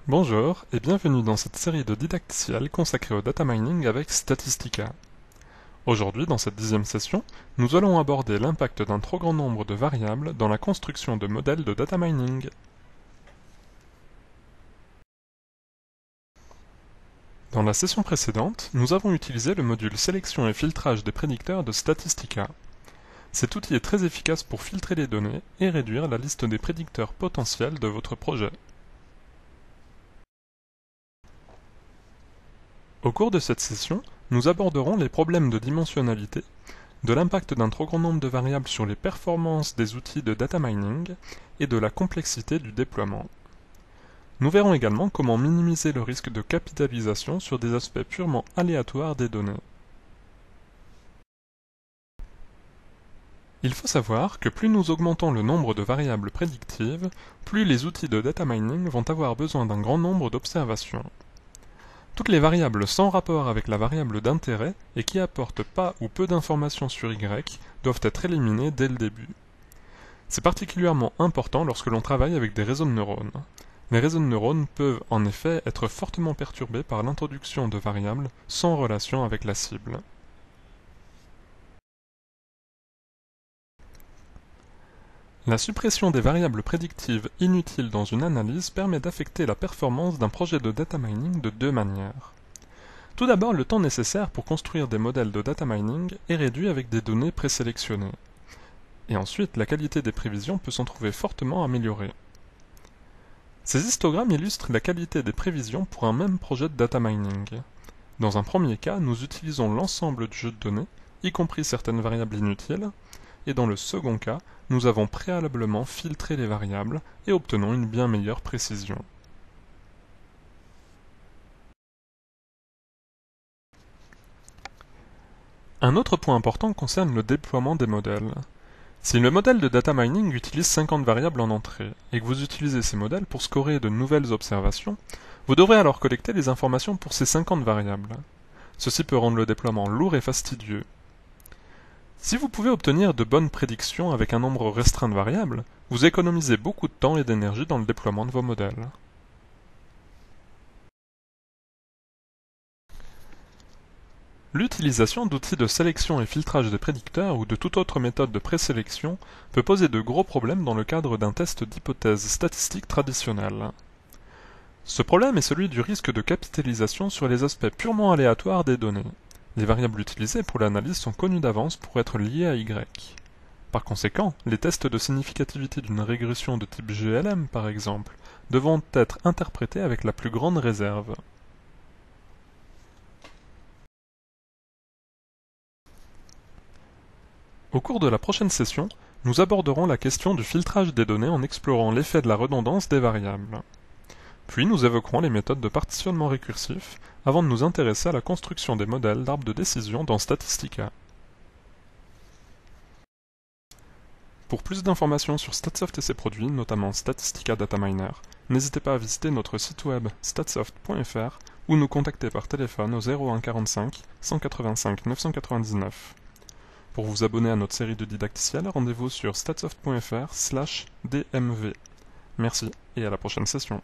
Bonjour et bienvenue dans cette série de didacticiels consacrée au data mining avec Statistica. Aujourd'hui, dans cette 10e session, nous allons aborder l'impact d'un trop grand nombre de variables dans la construction de modèles de data mining. Dans la session précédente, nous avons utilisé le module sélection et filtrage des prédicteurs de Statistica. Cet outil est très efficace pour filtrer les données et réduire la liste des prédicteurs potentiels de votre projet. Au cours de cette session, nous aborderons les problèmes de dimensionnalité, de l'impact d'un trop grand nombre de variables sur les performances des outils de data mining et de la complexité du déploiement. Nous verrons également comment minimiser le risque de capitalisation sur des aspects purement aléatoires des données. Il faut savoir que plus nous augmentons le nombre de variables prédictives, plus les outils de data mining vont avoir besoin d'un grand nombre d'observations. Toutes les variables sans rapport avec la variable d'intérêt et qui apportent pas ou peu d'informations sur Y doivent être éliminées dès le début. C'est particulièrement important lorsque l'on travaille avec des réseaux de neurones. Les réseaux de neurones peuvent en effet être fortement perturbés par l'introduction de variables sans relation avec la cible. La suppression des variables prédictives inutiles dans une analyse permet d'affecter la performance d'un projet de data mining de deux manières. Tout d'abord, le temps nécessaire pour construire des modèles de data mining est réduit avec des données présélectionnées. Et ensuite, la qualité des prévisions peut s'en trouver fortement améliorée. Ces histogrammes illustrent la qualité des prévisions pour un même projet de data mining. Dans un premier cas, nous utilisons l'ensemble du jeu de données, y compris certaines variables inutiles, et dans le second cas, nous avons préalablement filtré les variables et obtenons une bien meilleure précision. Un autre point important concerne le déploiement des modèles. Si le modèle de data mining utilise 50 variables en entrée, et que vous utilisez ces modèles pour scorer de nouvelles observations, vous devrez alors collecter les informations pour ces 50 variables. Ceci peut rendre le déploiement lourd et fastidieux. Si vous pouvez obtenir de bonnes prédictions avec un nombre restreint de variables, vous économisez beaucoup de temps et d'énergie dans le déploiement de vos modèles. L'utilisation d'outils de sélection et filtrage des prédicteurs ou de toute autre méthode de présélection peut poser de gros problèmes dans le cadre d'un test d'hypothèse statistique traditionnel. Ce problème est celui du risque de capitalisation sur les aspects purement aléatoires des données. Les variables utilisées pour l'analyse sont connues d'avance pour être liées à Y. Par conséquent, les tests de significativité d'une régression de type GLM, par exemple, devront être interprétés avec la plus grande réserve. Au cours de la prochaine session, nous aborderons la question du filtrage des données en explorant l'effet de la redondance des variables. Puis nous évoquerons les méthodes de partitionnement récursif avant de nous intéresser à la construction des modèles d'arbres de décision dans Statistica. Pour plus d'informations sur Statsoft et ses produits, notamment Statistica Data Miner, n'hésitez pas à visiter notre site web statsoft.fr ou nous contacter par téléphone au 01 45 185 999. Pour vous abonner à notre série de didacticiels, rendez-vous sur statsoft.fr/dmv. Merci et à la prochaine session.